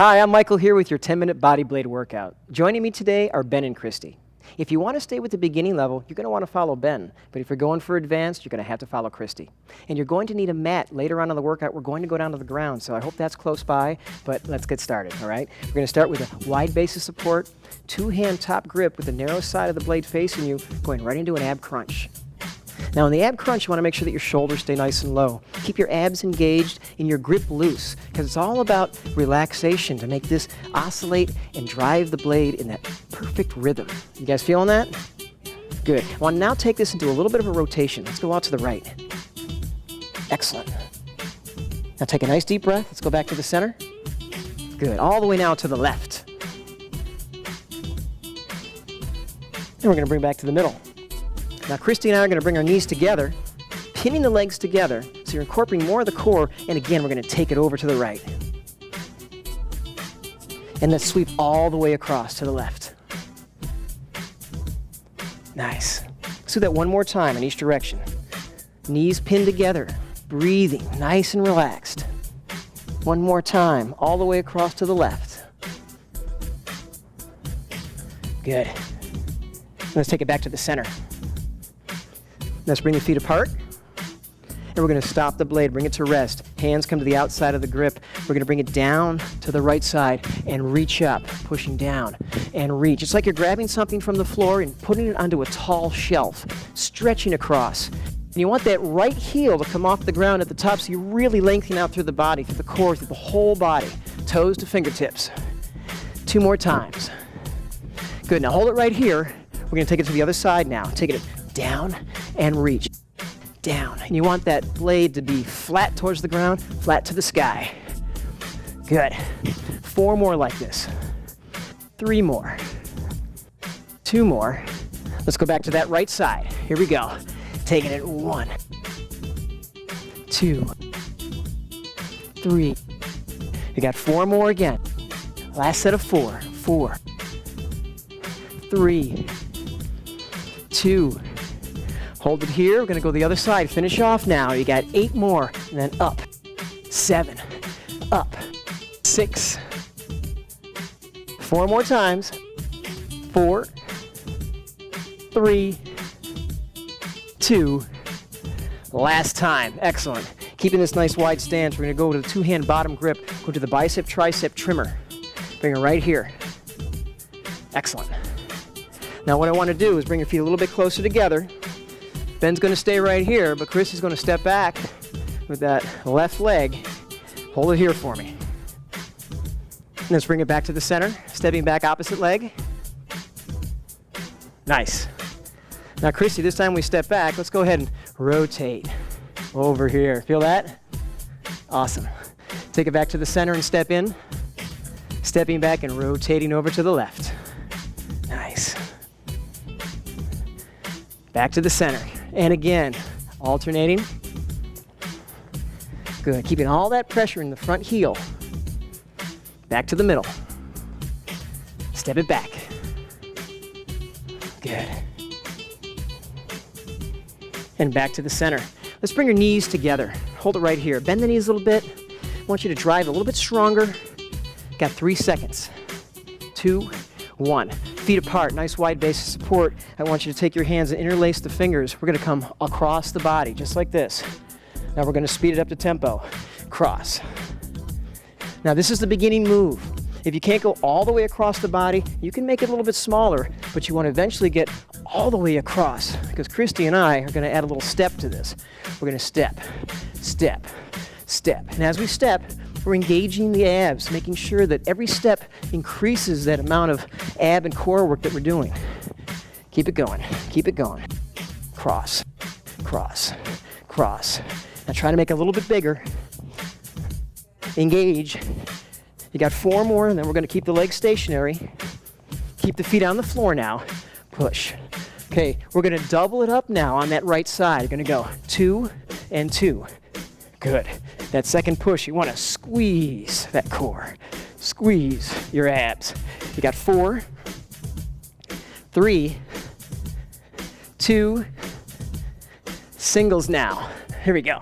Hi, I'm Michael here with your 10-minute Bodyblade workout. Joining me today are Ben and Christy. If you want to stay with the beginning level, you're going to want to follow Ben. But if you're going for advanced, you're going to have to follow Christy. And you're going to need a mat later on in the workout. We're going to go down to the ground, so I hope that's close by, but let's get started, all right? We're going to start with a wide base of support, two-hand top grip with the narrow side of the blade facing you, going right into an ab crunch. Now in the ab crunch, you want to make sure that your shoulders stay nice and low. Keep your abs engaged and your grip loose, because it's all about relaxation to make this oscillate and drive the blade in that perfect rhythm. You guys feeling that? Good. I want to now take this into a little bit of a rotation. Let's go out to the right. Excellent. Now take a nice deep breath. Let's go back to the center. Good. All the way now to the left. And we're going to bring back to the middle. Now Christy and I are going to bring our knees together, pinning the legs together, so you're incorporating more of the core, and again, we're going to take it over to the right. And let's sweep all the way across to the left. Nice. Let's do that one more time in each direction. Knees pinned together, breathing, nice and relaxed. One more time, all the way across to the left. Good. Let's take it back to the center. Let's bring the feet apart, and we're going to stop the blade, bring it to rest. Hands come to the outside of the grip. We're going to bring it down to the right side and reach up, pushing down and reach. It's like you're grabbing something from the floor and putting it onto a tall shelf, stretching across. And you want that right heel to come off the ground at the top, so you're really lengthening out through the body, through the core, through the whole body, toes to fingertips. 2 more times. Good, now hold it right here. We're going to take it to the other side now. Take it down and reach. Down. And you want that blade to be flat towards the ground, flat to the sky. Good. 4 more like this. 3 more. 2 more. Let's go back to that right side. Here we go. Taking it 1, 2, 3. We got 4 more again. Last set of 4. 4, 3, 2. Hold it here. We're going to go the other side. Finish off now. You got 8 more. And then up. 7. Up. 6. 4 more times. 4. 3. 2. Last time. Excellent. Keeping this nice wide stance, we're going to go to the 2-hand bottom grip. Go to the bicep tricep trimmer. Bring it right here. Excellent. Now what I want to do is bring your feet a little bit closer together. Ben's going to stay right here, but Chris is going to step back with that left leg. Hold it here for me. And let's bring it back to the center, stepping back opposite leg. Nice. Now Christy, this time we step back. Let's go ahead and rotate over here. Feel that? Awesome. Take it back to the center and step in. Stepping back and rotating over to the left. Nice. Back to the center. And again, alternating. Good. Keeping all that pressure in the front heel. Back to the middle. Step it back. Good. And back to the center. Let's bring your knees together. Hold it right here. Bend the knees a little bit. I want you to drive a little bit stronger. Got 3 seconds. 2, 1. Feet apart, nice wide base of support. I want you to take your hands and interlace the fingers. We're going to come across the body, just like this. Now we're going to speed it up to tempo. Cross. Now this is the beginning move. If you can't go all the way across the body, you can make it a little bit smaller, but you want to eventually get all the way across, because Christy and I are going to add a little step to this. We're going to step, step, step. And as we step, we're engaging the abs, making sure that every step increases that amount of ab and core work that we're doing. Keep it going. Keep it going. Cross, cross, cross. Now try to make it a little bit bigger. Engage. You got 4 more, and then we're going to keep the legs stationary. Keep the feet on the floor now. Push. Okay, we're going to double it up now on that right side. You're going to go 2 and 2. Good. That second push, you want to squeeze that core. Squeeze your abs. You got 4, 3, 2, singles now. Here we go.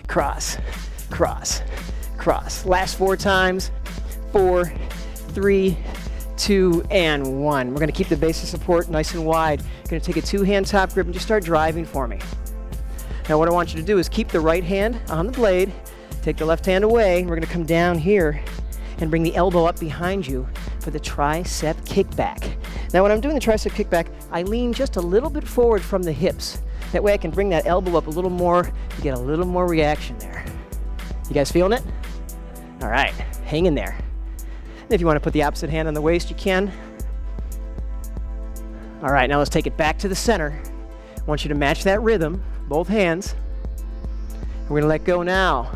Cross, cross, cross. Last 4 times. 4, 3, 2, and 1. We're going to keep the base of support nice and wide. Going to take a two-hand top grip and just start driving for me. Now what I want you to do is keep the right hand on the blade, take the left hand away, and we're going to come down here and bring the elbow up behind you for the tricep kickback. Now when I'm doing the tricep kickback, I lean just a little bit forward from the hips. That way I can bring that elbow up a little more to get a little more reaction there. You guys feeling it? All right, hang in there. And if you want to put the opposite hand on the waist, you can. All right, now let's take it back to the center. I want you to match that rhythm, both hands. We're gonna let go now.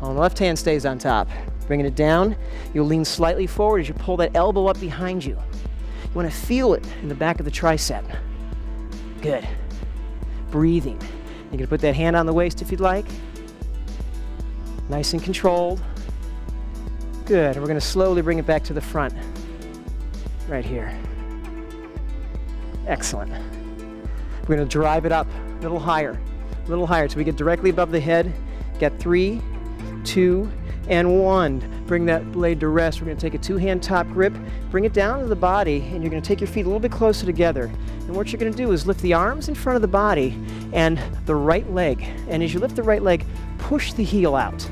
On the left hand stays on top. Bringing it down, you'll lean slightly forward as you pull that elbow up behind you. You wanna feel it in the back of the tricep. Good. Breathing. You're gonna put that hand on the waist if you'd like. Nice and controlled. Good, and we're gonna slowly bring it back to the front. Right here. Excellent. We're gonna drive it up a little higher till we get directly above the head. Get 3, 2, and 1. Bring that blade to rest. We're gonna take a two-hand top grip, bring it down to the body, and you're gonna take your feet a little bit closer together. And what you're gonna do is lift the arms in front of the body and the right leg. And as you lift the right leg, push the heel out.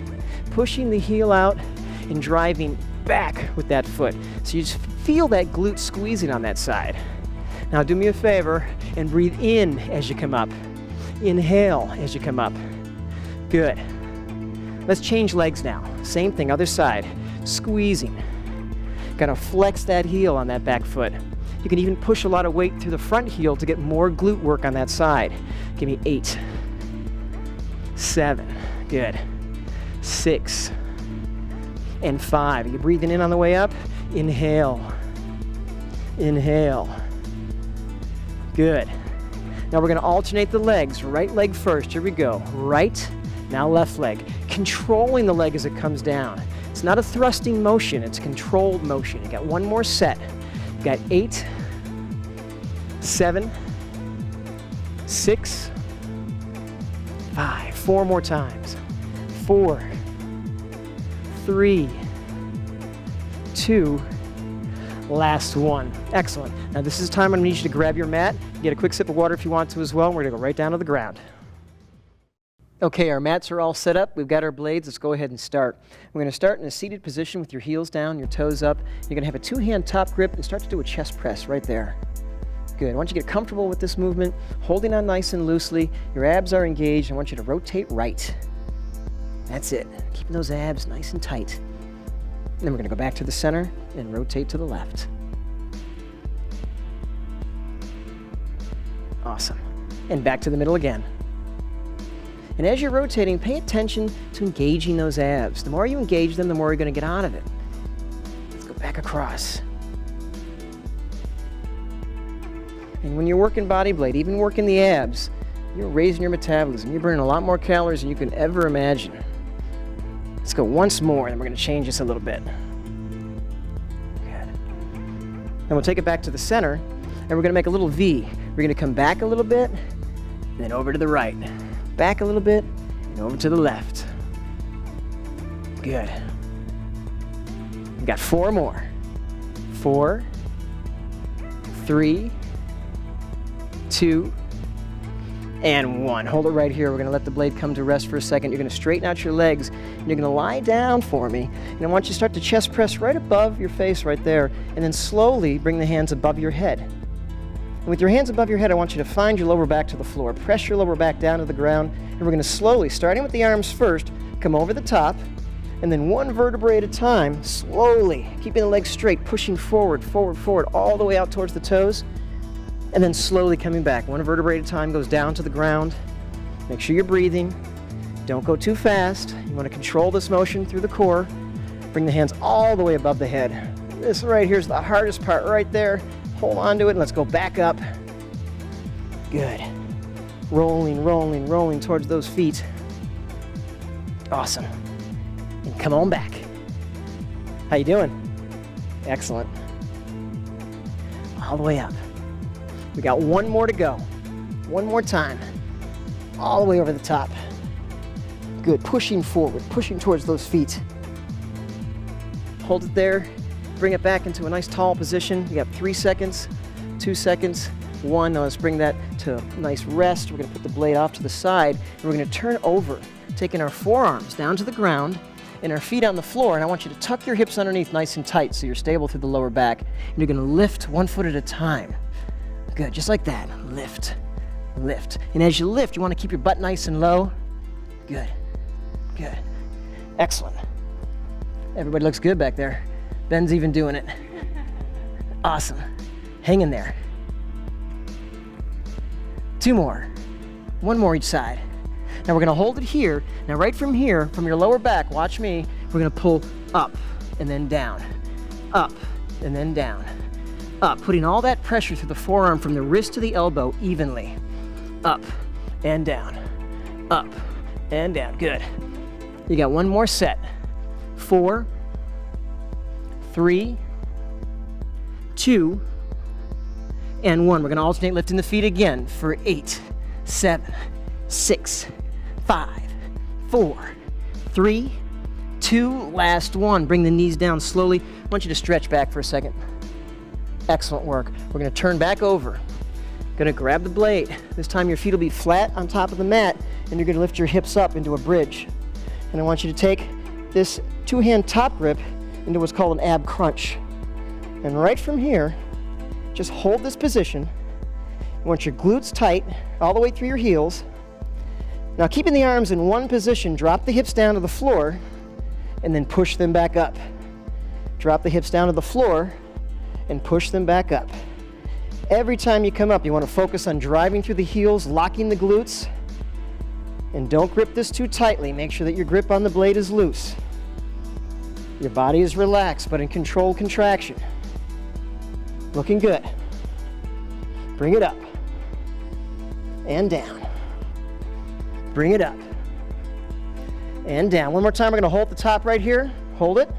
Pushing the heel out and driving back with that foot. So you just feel that glute squeezing on that side. Now do me a favor and breathe in as you come up. Inhale as you come up. Good. Let's change legs now. Same thing, other side. Squeezing. Gotta flex that heel on that back foot. You can even push a lot of weight through the front heel to get more glute work on that side. Give me 8, 7, good, 6, and 5. Are you breathing in on the way up? Inhale. Inhale. Good. Now we're going to alternate the legs. Right leg first. Here we go. Right, now left leg. Controlling the leg as it comes down. It's not a thrusting motion. It's a controlled motion. You got one more set. You got 8, 7, 6, 5. 4 more times. 4, 3, 2, last one. Excellent. Now this is the time I'm going to need you to grab your mat, get a quick sip of water if you want to as well. We're going to go right down to the ground. Okay, our mats are all set up. We've got our blades. Let's go ahead and start. We're going to start in a seated position with your heels down, your toes up. You're going to have a two-hand top grip and start to do a chest press right there. Good. I want you to get comfortable with this movement, holding on nice and loosely. Your abs are engaged. I want you to rotate right. That's it. Keeping those abs nice and tight. And then we're going to go back to the center and rotate to the left. Awesome. And back to the middle again. And as you're rotating, pay attention to engaging those abs. The more you engage them, the more you're going to get out of it. Let's go back across. And when you're working Bodyblade, even working the abs, you're raising your metabolism. You're burning a lot more calories than you can ever imagine. Let's go once more, and then we're going to change this a little bit. Good. Then we'll take it back to the center, and we're going to make a little V. We're going to come back a little bit, and then over to the right. Back a little bit, and over to the left. Good. We've got 4 more. 4, 3, 2, and 1. Hold it right here. We're going to let the blade come to rest for a second. You're going to straighten out your legs, and you're going to lie down for me. And I want you to start to chest press right above your face right there, and then slowly bring the hands above your head. And with your hands above your head, I want you to find your lower back to the floor. Press your lower back down to the ground, and we're going to slowly, starting with the arms first, come over the top, and then one vertebrae at a time, slowly, keeping the legs straight, pushing forward, forward, forward, all the way out towards the toes, and then slowly coming back. One vertebrae at a time goes down to the ground. Make sure you're breathing. Don't go too fast. You want to control this motion through the core. Bring the hands all the way above the head. This right here is the hardest part right there. Hold on to it and let's go back up. Good. Rolling, rolling, rolling towards those feet. Awesome. And come on back. How you doing? Excellent. All the way up. We got one more to go. One more time. All the way over the top. Good. Pushing forward, pushing towards those feet. Hold it there. bring it back into a nice tall position. You got 3 seconds, 2 seconds, 1. Now let's bring that to a nice rest. We're gonna put the blade off to the side, and we're gonna turn over, taking our forearms down to the ground and our feet on the floor, and I want you to tuck your hips underneath nice and tight so you're stable through the lower back. And you're gonna lift 1 foot at a time. Good, just like that. Lift, lift. And as you lift, you wanna keep your butt nice and low. Good, good. Excellent. Everybody looks good back there. Ben's even doing it. Awesome. Hang in there. 2 more. 1 more each side. Now we're gonna hold it here. Now right from here, from your lower back, watch me, we're gonna pull up and then down, up and then down, up, putting all that pressure through the forearm from the wrist to the elbow evenly. Up and down, up and down, good. You got 1 more set. 4, 3, 2, and 1. We're gonna alternate lifting the feet again for 8, 7, 6, 5, 4, 3, 2, last 1. Bring the knees down slowly. I want you to stretch back for a second. Excellent work. We're gonna turn back over. Gonna grab the blade. This time your feet will be flat on top of the mat, and you're gonna lift your hips up into a bridge. And I want you to take this 2-hand top grip into what's called an ab crunch. And right from here, just hold this position. You want your glutes tight all the way through your heels. Now keeping the arms in one position, drop the hips down to the floor and then push them back up. Drop the hips down to the floor and push them back up. Every time you come up, you want to focus on driving through the heels, locking the glutes, and don't grip this too tightly. Make sure that your grip on the blade is loose. Your body is relaxed, but in controlled contraction. Looking good. Bring it up and down. Bring it up and down. 1 more time, we're gonna hold the top right here. Hold it.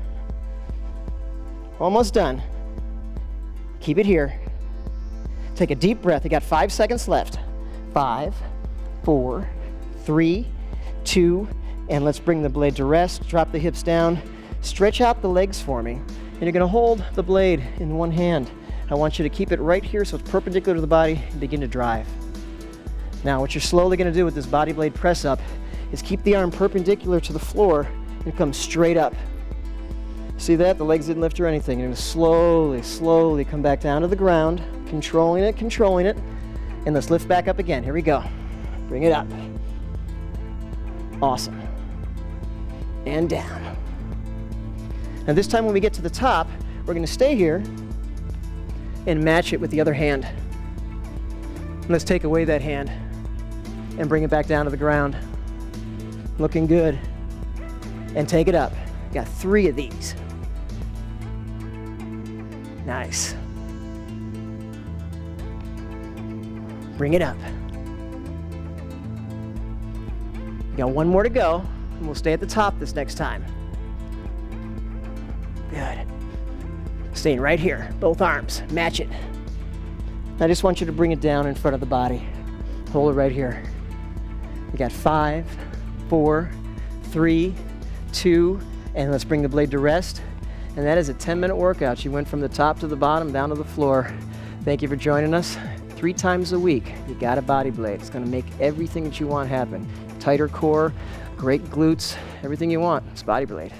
Almost done. Keep it here. Take a deep breath. You got 5 seconds left. 5, 4, 3, 2, and let's bring the blade to rest. Drop the hips down. Stretch out the legs for me. And you're gonna hold the blade in 1 hand. I want you to keep it right here so it's perpendicular to the body and begin to drive. Now, what you're slowly gonna do with this body blade press up is keep the arm perpendicular to the floor and come straight up. See that? The legs didn't lift or anything. You're gonna slowly, slowly come back down to the ground, controlling it, and let's lift back up again. Here we go. Bring it up. Awesome. And down. Now this time when we get to the top, we're gonna stay here and match it with the other hand. Let's take away that hand and bring it back down to the ground. Looking good. And take it up. Got 3 of these. Nice. Bring it up. We got 1 more to go, and we'll stay at the top this next time. Good. Staying right here, both arms, match it. I just want you to bring it down in front of the body. Hold it right here. We got 5, 4, 3, 2, and let's bring the blade to rest. And that is a 10-minute workout. You went from the top to the bottom, down to the floor. Thank you for joining us. 3 times a week, you got a body blade. It's gonna make everything that you want happen. Tighter core, great glutes, everything you want. It's Bodyblade.